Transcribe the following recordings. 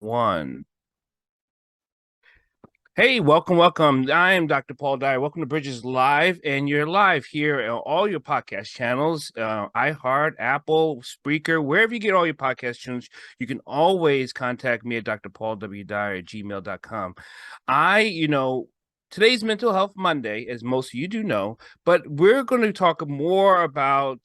One. Hey, welcome. I am Dr. Paul Dyer. Welcome to Bridges Live, and you're live here on all your podcast channels, iHeart, Apple, Spreaker, wherever you get all your podcast tunes. You can always contact me at drpaulwdyer@gmail.com. Today's Mental Health Monday, as most of you do know, but we're going to talk more about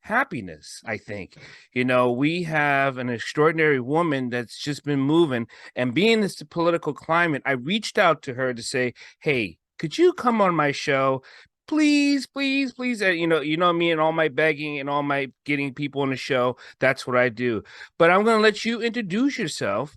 happiness. I think we have an extraordinary woman that's just been moving, and being this political climate, I reached out to her to say, hey, could you come on my show, please, please, please? Me and all my begging and all my getting people on the show, that's what I do. But I'm going to let you introduce yourself,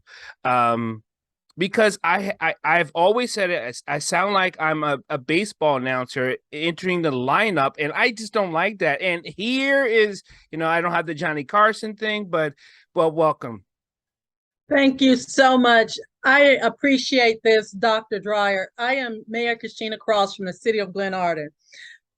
because I've always said it. I sound like I'm a baseball announcer entering the lineup, and I just don't like that. And here is, I don't have the Johnny Carson thing, but welcome. Thank you so much. I appreciate this, Dr. Dyer. I am Mayor Cashenna Cross from the city of Glenarden.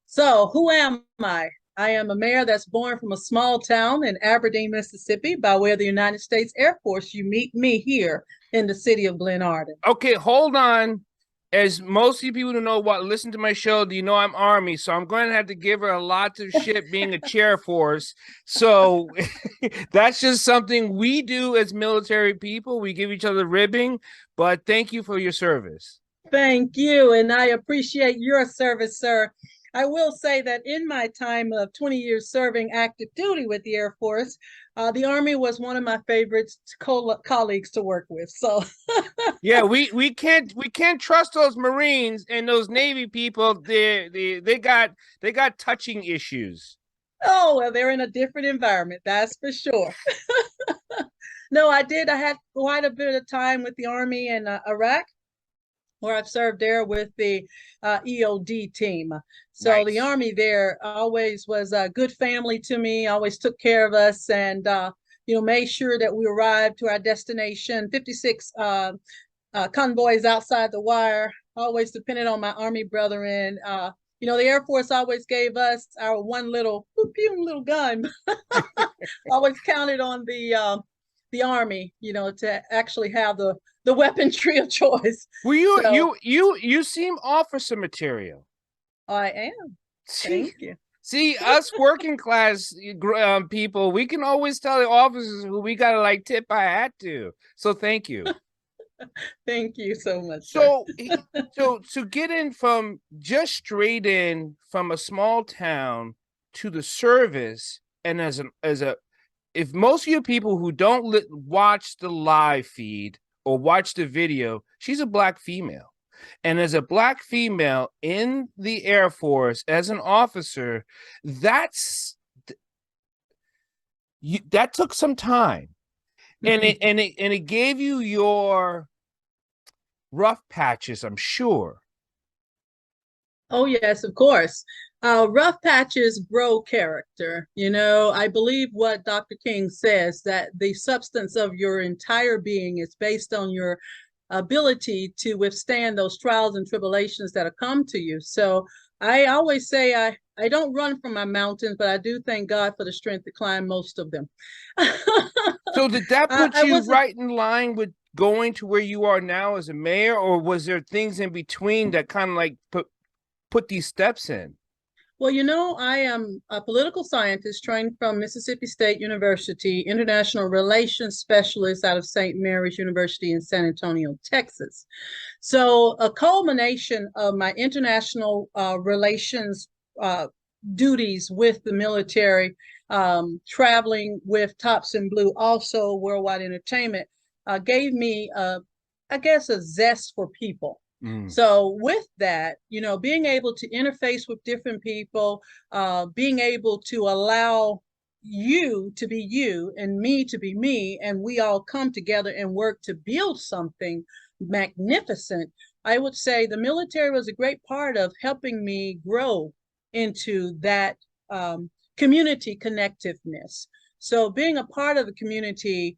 So who am I? I am a mayor that's born from a small town in Aberdeen, Mississippi, by way of the United States Air Force. You meet me here in the city of Glenarden. Okay, hold on. As most of you people who know what listen to my show, do you know I'm Army? So I'm going to have to give her a lot of shit being a chair force. So that's just something we do as military people. We give each other ribbing, but thank you for your service. Thank you, and I appreciate your service, sir. I will say that in my time of 20 years serving active duty with the Air Force, the Army was one of my favorite colleagues to work with. So yeah, we can't trust those Marines and those Navy people. They got touching issues. Oh, well, they're in a different environment, that's for sure. No, I did. I had quite a bit of time with the Army in Iraq, where I've served there with the EOD team. So nice. The Army there always was a good family to me, always took care of us, and made sure that we arrived to our destination. 56 convoys outside the wire, always depended on my Army brethren. The Air Force always gave us our one little gun. Always counted on the Army, to actually have the weaponry of choice. Well, you seem officer material. I am. Thank you. See, us working class people, we can always tell the officers who we gotta tip our hat to. So thank you. Thank you so much. So to get in from just straight in from a small town to the service, and as if most of you people who don't watch the live feed or watch the video, she's a Black female. And as a Black female in the Air Force, as an officer, that took some time. And it gave you your rough patches, I'm sure. Oh, yes, of course. Rough patches grow character. I believe what Dr. King says, that the substance of your entire being is based on your ability to withstand those trials and tribulations that have come to you. So I always say I don't run from my mountains, but I do thank God for the strength to climb most of them. So did that put you right in line with going to where you are now as a mayor, or was there things in between that kind of put these steps in? Well, I am a political scientist trained from Mississippi State University, international relations specialist out of St. Mary's University in San Antonio, Texas. So a culmination of my international relations duties with the military, traveling with Tops in Blue, also worldwide entertainment, gave me, I guess, a zest for people. So with that, being able to interface with different people, being able to allow you to be you and me to be me, and we all come together and work to build something magnificent, I would say the military was a great part of helping me grow into that community connectiveness. So being a part of the community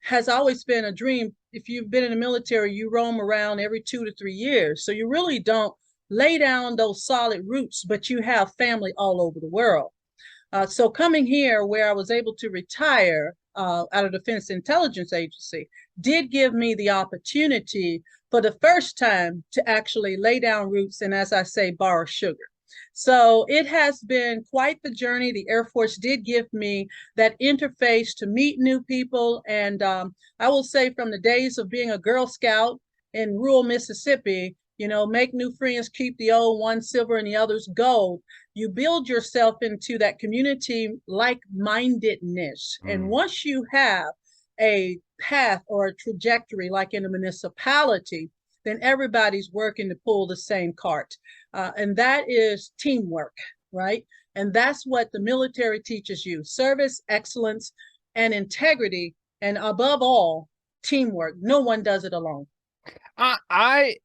has always been a dream. If you've been in the military, you roam around every 2 to 3 years. So you really don't lay down those solid roots, but you have family all over the world. So coming here where I was able to retire out of Defense Intelligence Agency, did give me the opportunity for the first time to actually lay down roots and, as I say, borrow sugar. So it has been quite the journey. The Air Force did give me that interface to meet new people. And I will say, from the days of being a Girl Scout in rural Mississippi, make new friends, keep the old, one silver and the other's gold. You build yourself into that community like-mindedness. And once you have a path or a trajectory like in a municipality, then everybody's working to pull the same cart. And that is teamwork, right? And that's what the military teaches you: service, excellence, and integrity. And above all, teamwork. No one does it alone. I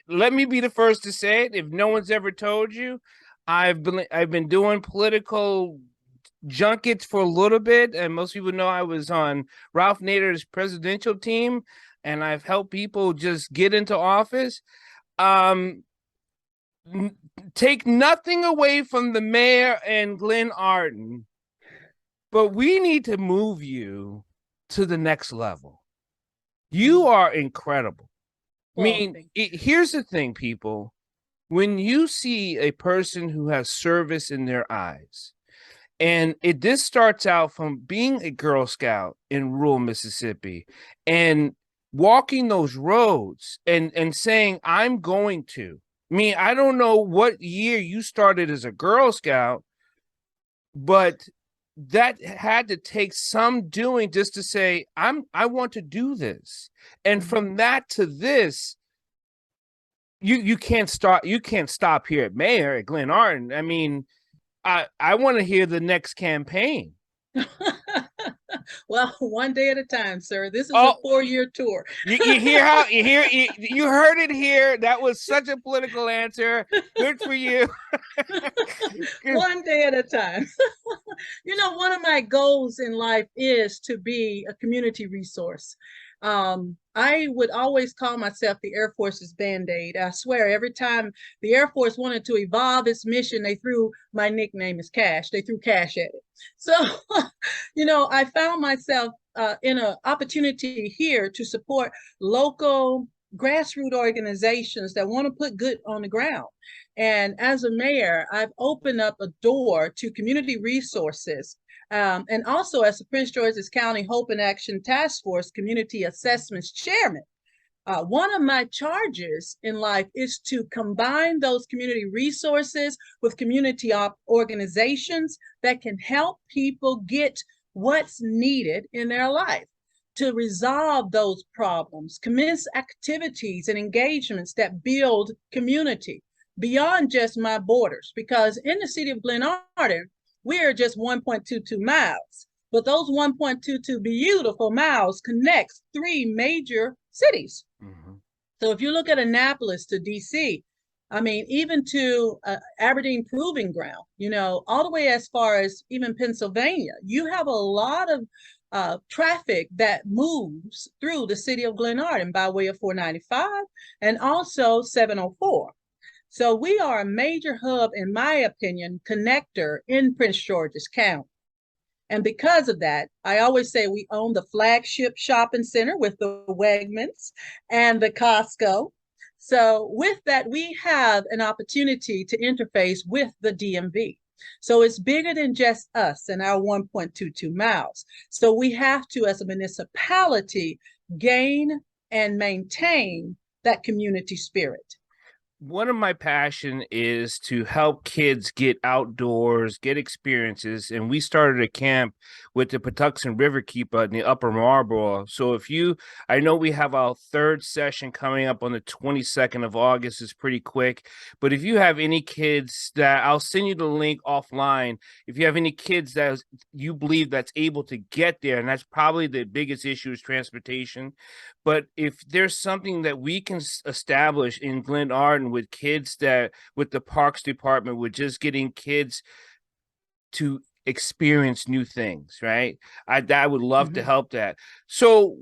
let me be the first to say it. If no one's ever told you, I've been doing political junkets for a little bit, and most people know I was on Ralph Nader's presidential team, and I've helped people just get into office. Take nothing away from the mayor and Glenarden, but we need to move you to the next level. You are incredible. Well, I mean, here's the thing, people. When you see a person who has service in their eyes, and this starts out from being a Girl Scout in rural Mississippi and walking those roads and saying, I'm going to. I mean, I don't know what year you started as a Girl Scout, but that had to take some doing just to say, I want to do this. And from that to this, you can't stop here at Mayor at Glenarden. I mean, I want to hear the next campaign. Well, one day at a time, sir. This is a 4-year tour. You heard it here. That was such a political answer. Good for you. One day at a time. One of my goals in life is to be a community resource. I would always call myself the Air Force's Band-Aid. I swear, every time the Air Force wanted to evolve its mission, they threw my nickname as Cash. They threw cash at it. So, I found myself in an opportunity here to support local grassroots organizations that want to put good on the ground. And as a mayor, I've opened up a door to community resources. And also, as the Prince George's County Hope and Action Task Force Community Assessments Chairman, one of my charges in life is to combine those community resources with community organizations that can help people get what's needed in their life to resolve those problems, commence activities and engagements that build community beyond just my borders. Because in the city of Glenarden, we are just 1.22 miles, but those 1.22 beautiful miles connects 3 major cities. So if you look at Annapolis to DC, I mean, even to Aberdeen Proving Ground, all the way as far as even Pennsylvania, you have a lot of traffic that moves through the city of Glenarden by way of 495 and also 704. So we are a major hub, in my opinion, connector in Prince George's County. And because of that, I always say we own the flagship shopping center with the Wegmans and the Costco. So with that, we have an opportunity to interface with the DMV. So it's bigger than just us and our 1.22 miles. So we have to, as a municipality, gain and maintain that community spirit. One of my passion is to help kids get outdoors, get experiences. And we started a camp with the Patuxent Riverkeeper in the Upper Marlboro. So I know we have our 3rd session coming up on the 22nd of August. It's pretty quick. But if you have any kids I'll send you the link offline. If you have any kids that you believe that's able to get there, and that's probably the biggest issue is transportation. But if there's something that we can establish in Glenarden with kids with the Parks Department, with just getting kids to experience new things, right? I would love to help that. So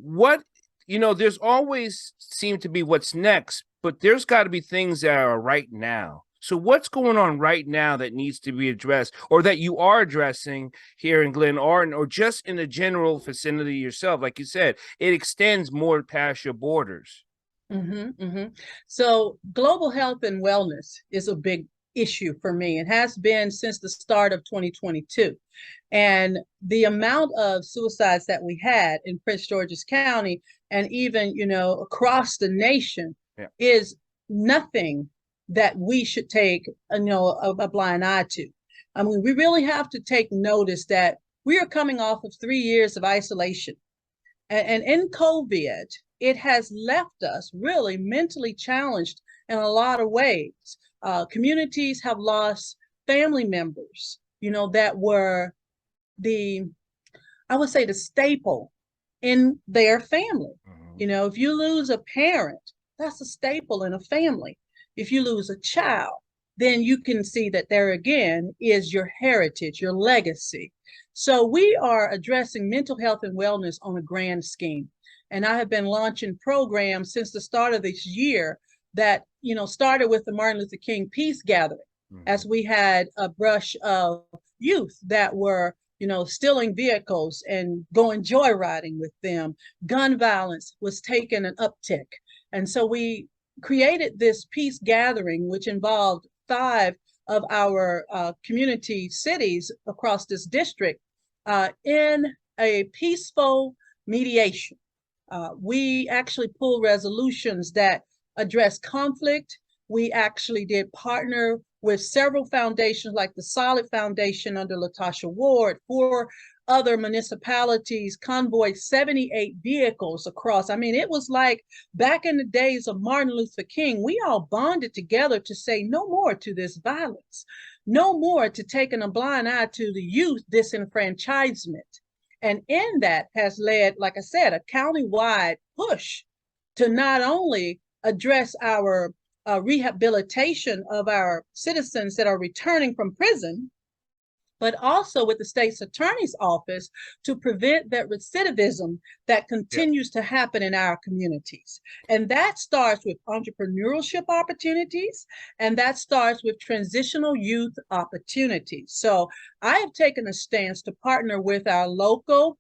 there's always seem to be what's next, but there's got to be things that are right now. So what's going on right now that needs to be addressed, or that you are addressing here in Glenarden, or just in the general vicinity yourself? Like you said, it extends more past your borders. So global health and wellness is a big issue for me. It has been since the start of 2022. And the amount of suicides that we had in Prince George's County and even, across the nation Yeah. is nothing that we should take, a blind eye to. I mean, we really have to take notice that we are coming off of 3 years of isolation. And in COVID, it has left us really mentally challenged in a lot of ways. Communities have lost family members, that were I would say, the staple in their family. If you lose a parent, that's a staple in a family. If you lose a child, then you can see that there again is your heritage, your legacy. So we are addressing mental health and wellness on a grand scheme. And I have been launching programs since the start of this year that, started with the Martin Luther King Peace Gathering, as we had a brush of youth that were, stealing vehicles and going joyriding with them. Gun violence was taking an uptick. And so we created this peace gathering, which involved 5 of our community cities across this district in a peaceful mediation. We actually pulled resolutions that address conflict. We actually did partner with several foundations like the Solid Foundation under Latasha Ward, 4 other municipalities convoyed 78 vehicles across. I mean, it was like back in the days of Martin Luther King, we all bonded together to say no more to this violence, no more to taking a blind eye to the youth disenfranchisement. And in that has led, like I said, a countywide push to not only address our rehabilitation of our citizens that are returning from prison, but also with the state's attorney's office to prevent that recidivism that continues to happen in our communities. And that starts with entrepreneurship opportunities, and that starts with transitional youth opportunities. So I have taken a stance to partner with our local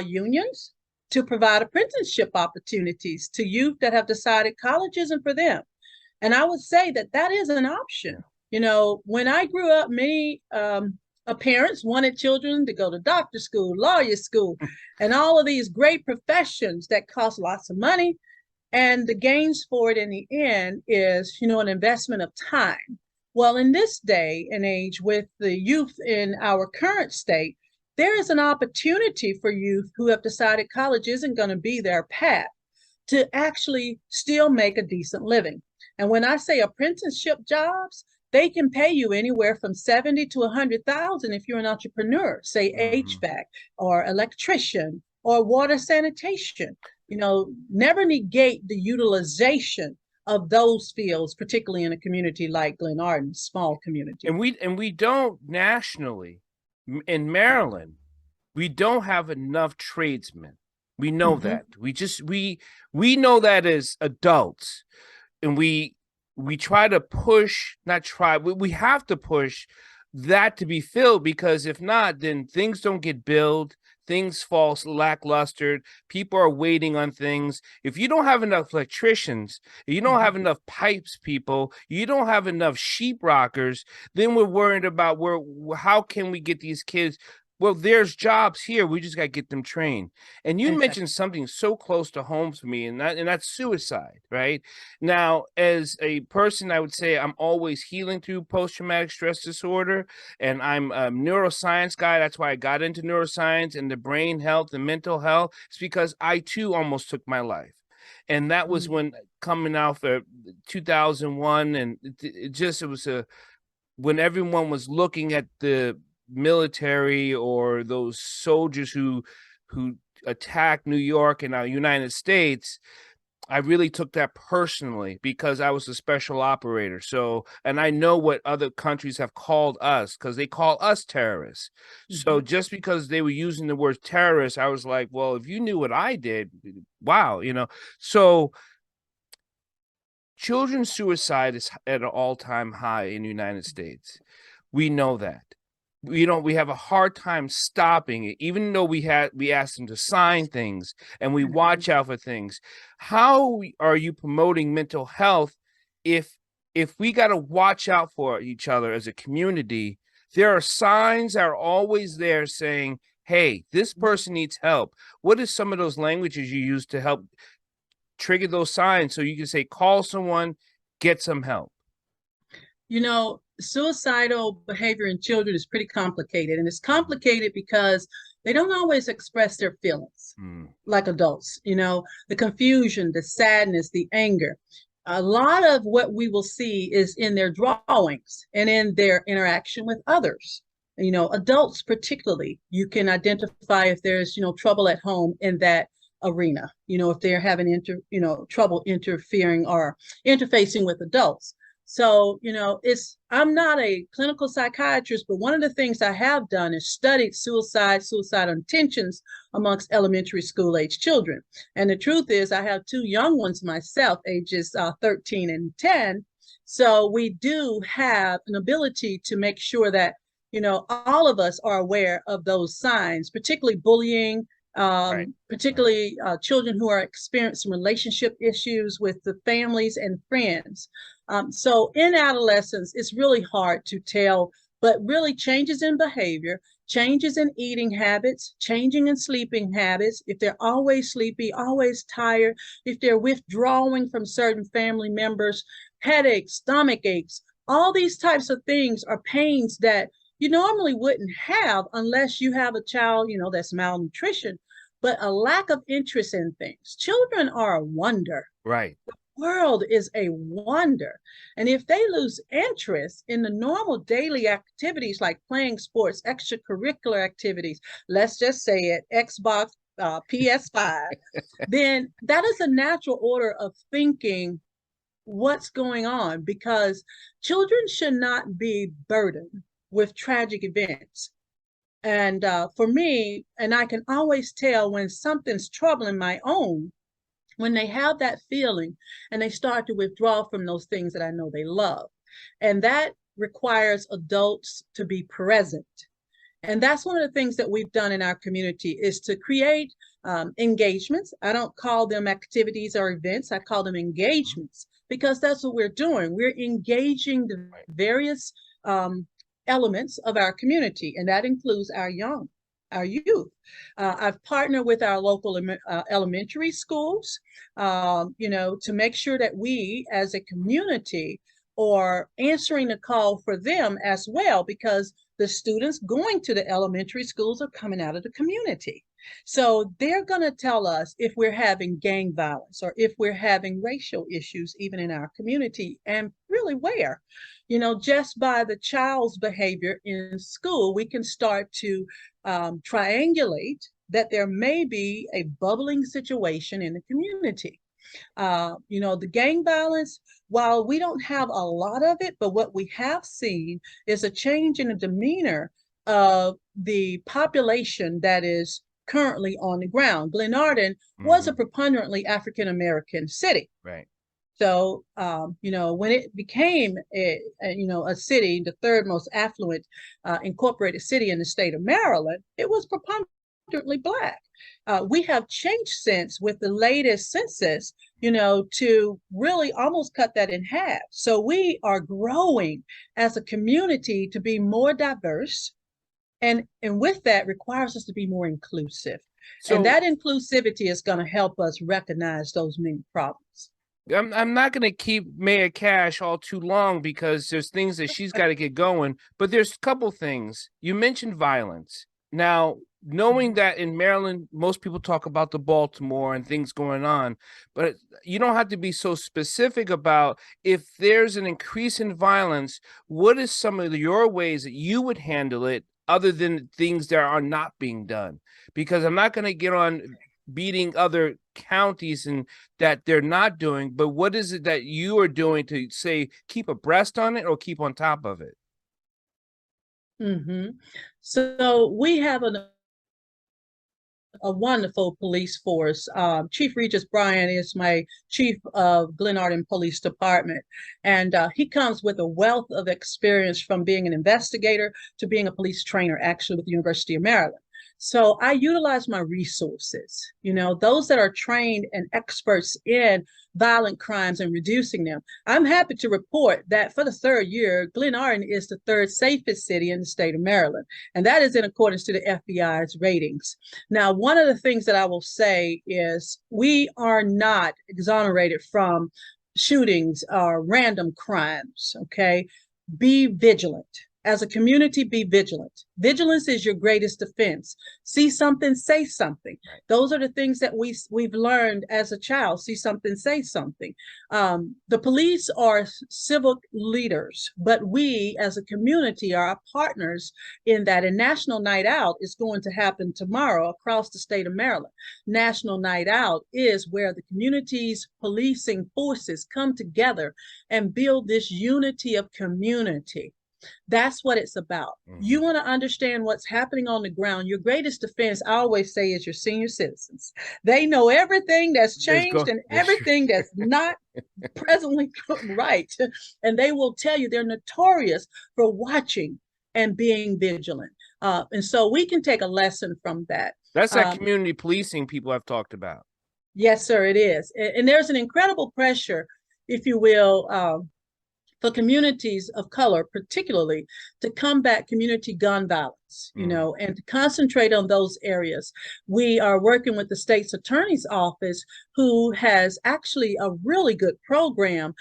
unions to provide apprenticeship opportunities to youth that have decided college isn't for them. And I would say that that is an option. When I grew up, many parents wanted children to go to doctor school, lawyer school, and all of these great professions that cost lots of money. And the gains for it in the end is, an investment of time. Well, in this day and age, with the youth in our current state, there is an opportunity for youth who have decided college isn't going to be their path to actually still make a decent living. And when I say apprenticeship jobs, they can pay you anywhere from 70 to 100,000 if you're an entrepreneur, say HVAC or electrician or water sanitation. Never negate the utilization of those fields, particularly in a community like Glenarden, small community. And we don't nationally in Maryland, we don't have enough tradesmen. We know that. We know that as adults. And we try to push, not try, we have to push that to be filled, because if not, then things don't get billed, things fall lackluster, people are waiting on things. If you don't have enough electricians, you don't have enough pipes people, you don't have enough sheetrockers, then we're worried about how can we get these kids. Well, there's jobs here. We just got to get them trained. And you mentioned something so close to home for me, and that's suicide, right? Now, as a person, I would say I'm always healing through post-traumatic stress disorder, and I'm a neuroscience guy. That's why I got into neuroscience and the brain health and mental health. It's because I, too, almost took my life. And that was when coming out for 2001, and it was when everyone was looking at the military or those soldiers who attacked New York and our United States, I really took that personally because I was a special operator. So, and I know what other countries have called us, because they call us terrorists. So just because they were using the word terrorist, I was like, well, if you knew what I did, wow, So children's suicide is at an all-time high in the United States. We know that. We have a hard time stopping it, even though we asked them to sign things and we watch out for things. How are you promoting mental health if we got to watch out for each other as a community? There are signs that are always there saying, hey, this person needs help. What is some of those languages you use to help trigger those signs so you can say, call someone, get some help? You know, suicidal behavior in children is pretty complicated, and it's complicated because they don't always express their feelings like adults. You know, the confusion, the sadness, the anger. A lot of what we will see is in their drawings and in their interaction with others. You know, adults particularly, you can identify if there's, you know, trouble at home in that arena. You know, if they're having trouble interfering or interfacing with adults. So, you know, I'm not a clinical psychiatrist, but one of the things I have done is studied suicidal intentions amongst elementary school age children. And the truth is, I have two young ones myself, ages 13 and 10. So we do have an ability to make sure that, you know, all of us are aware of those signs, particularly bullying, particularly children who are experiencing relationship issues with the families and friends. So in adolescence, it's really hard to tell, but really changes in behavior, changes in eating habits, changing in sleeping habits. If they're always sleepy, always tired, if they're withdrawing from certain family members, headaches, stomach aches, all these types of things are pains that you normally wouldn't have unless you have a child, you know, that's malnutrition, but a lack of interest in things. Children are a wonder. Right. The world is a wonder. And if they lose interest in the normal daily activities like playing sports, extracurricular activities, let's just say it, Xbox, PS5, then that is a natural order of thinking what's going on, because children should not be burdened with tragic events. And for me, and I can always tell when something's troubling my own, when they have that feeling and they start to withdraw from those things that I know they love. And that requires adults to be present. And that's one of the things that we've done in our community is to create engagements. I don't call them activities or events. I call them engagements, because that's what we're doing. We're engaging the various elements of our community, and that includes our youth. I've partnered with our local elementary schools, you know, to make sure that we as a community are answering the call for them as well, because the students going to the elementary schools are coming out of the community. So they're going to tell us if we're having gang violence or if we're having racial issues, even in our community, and really where. You know, just by the child's behavior in school, we can start to triangulate that there may be a bubbling situation in the community. You know, the gang violence, while we don't have a lot of it, but what we have seen is a change in the demeanor of the population that is currently on the ground. Glenarden was a preponderantly African-American city. Right. So, you know, when it became a city, the third most affluent incorporated city in the state of Maryland, it was preponderantly Black. We have changed since with the latest census, you know, to really almost cut that in half. So we are growing as a community to be more diverse. And with that requires us to be more inclusive. So, and that inclusivity is going to help us recognize those main problems. I'm not going to keep Mayor Cash all too long because there's things that she's got to get going, but there's a couple things. You mentioned violence. Now, knowing that in Maryland, most people talk about the Baltimore and things going on, but you don't have to be so specific about if there's an increase in violence, what is some of your ways that you would handle it other than things that are not being done? Because I'm not going to get on beating other counties and that they're not doing, but what is it that you are doing to say keep abreast on it or keep on top of it? So we have a wonderful police force. Chief Regis Bryan is my chief of Glenarden Police Department, and he comes with a wealth of experience from being an investigator to being a police trainer, actually with the University of Maryland. So I utilize my resources, those that are trained and experts in violent crimes and reducing them. I'm happy to report that for the third year, Glenarden is the third safest city in the state of Maryland, and that is in accordance to the FBI's ratings. Now, one of the things that I will say is we are not exonerated from shootings or random crimes, okay? Be vigilant. As a community, be vigilant. Vigilance is your greatest defense. See something, say something. Right. Those are the things that we've learned as a child. See something, say something. The police are civic leaders, but we as a community are our partners in that. And National Night Out is going to happen tomorrow across the state of Maryland. National Night Out is where the community's policing forces come together and build this unity of community. That's what it's about. Mm-hmm. You want to understand what's happening on the ground. Your greatest defense, I always say, is your senior citizens. They know everything that's changed and everything that's not presently right. And they will tell you they're notorious for watching and being vigilant. And so we can take a lesson from that. That's that community policing people have talked about. Yes, sir, it is. And there's an incredible pressure, if you will, for communities of color, particularly, to combat community gun violence, and to concentrate on those areas. We are working with the state's attorney's office, who has actually a really good program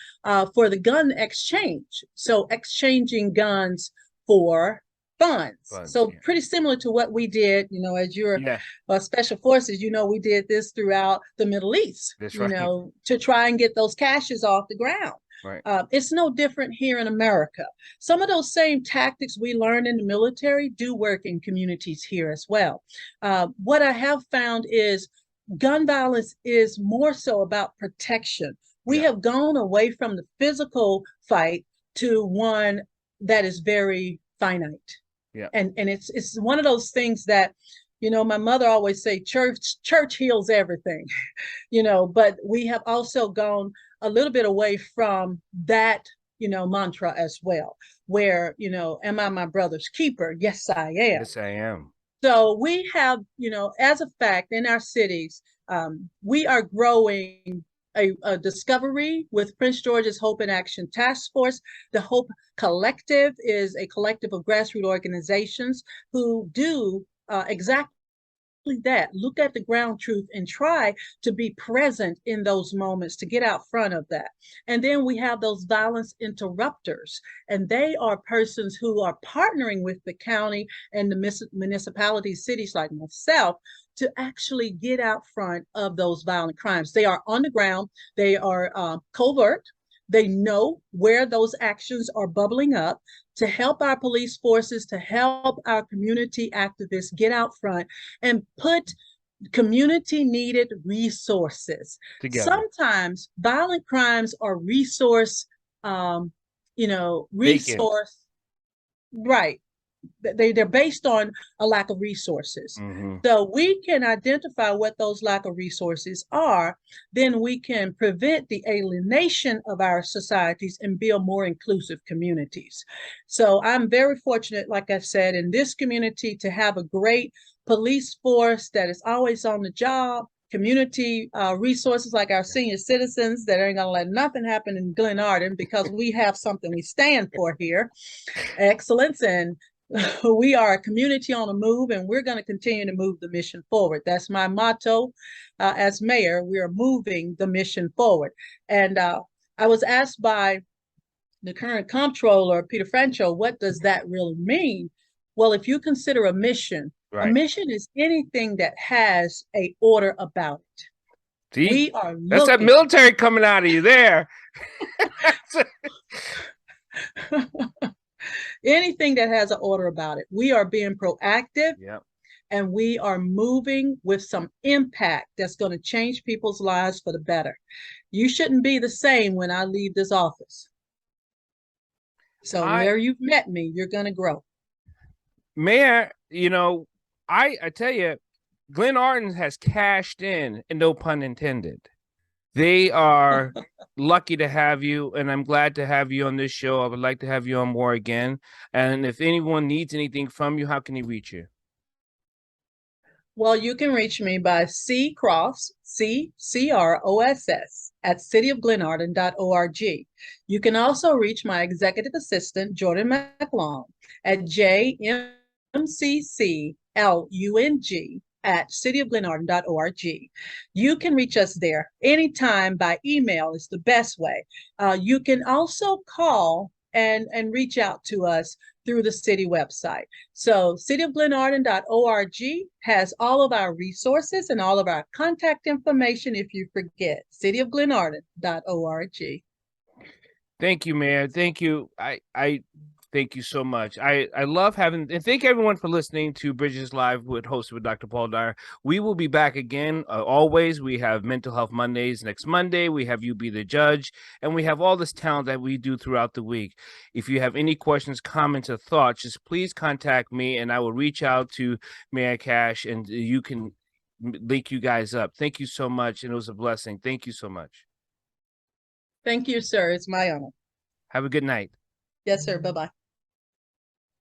for the gun exchange. So exchanging guns for funds. So yeah. Pretty similar to what we did, as your special forces, we did this throughout the Middle East, to try and get those caches off the ground. Right. It's no different here in America. Some of those same tactics we learned in the military do work in communities here as well. What I have found is gun violence is more so about protection. We have gone away from the physical fight to one that is very finite. Yeah. And it's one of those things that, my mother always say, church heals everything, but we have also gone a little bit away from that, mantra as well, where, am I my brother's keeper? Yes, I am. Yes, I am. So we have, as a fact, in our cities, we are growing a discovery with Prince George's Hope in Action Task Force. The Hope Collective is a collective of grassroots organizations who do exactly that. Look at the ground truth and try to be present in those moments to get out front of that. And then we have those violence interrupters, and they are persons who are partnering with the county and the municipalities, cities like myself, to actually get out front of those violent crimes. They are on the ground. They are covert. They know where those actions are bubbling up, to help our police forces, to help our community activists get out front and put community needed resources together. Sometimes violent crimes are resource, resource, right. They're based on a lack of resources. Mm-hmm. So we can identify what those lack of resources are, then we can prevent the alienation of our societies and build more inclusive communities. So I'm very fortunate, like I said, in this community to have a great police force that is always on the job, community resources like our senior citizens that ain't gonna let nothing happen in Glenarden because we have something we stand for here, excellence, and we are a community on the move, and we're going to continue to move the mission forward. That's my motto as mayor. We are moving the mission forward. And I was asked by the current comptroller, Peter Francho, what does that really mean? Well, if you consider a mission, right, a mission is anything that has an order about it. See, we are that's that military coming out of you there. Anything that has an order about it. We are being proactive, and we are moving with some impact that's going to change people's lives for the better. You shouldn't be the same when I leave this office. So where you've met me, you're going to grow. Mayor, I tell you, Glenarden has cashed in, and no pun intended. They are lucky to have you, and I'm glad to have you on this show. I would like to have you on more again. And if anyone needs anything from you, how can he reach you? Well, you can reach me by Cross, CCROSS, at cityofglenarden.org. You can also reach my executive assistant, Jordan McLong, at JMCCLUNG at cityofglenarden.org. You can reach us there anytime by email is the best way. You can also call and reach out to us through the city website. So cityofglenarden.org has all of our resources and all of our contact information if you forget. cityofglenarden.org. Thank you, Mayor. Thank you. I thank you so much. I love having, and thank everyone for listening to Bridges Live hosted with Dr. Paul Dyer. We will be back again. Always, we have Mental Health Mondays next Monday. We have You Be the Judge, and we have all this talent that we do throughout the week. If you have any questions, comments, or thoughts, just please contact me, and I will reach out to Mayor Cash, and you can link you guys up. Thank you so much, and it was a blessing. Thank you so much. Thank you, sir. It's my honor. Have a good night. Yes, sir. Bye-bye.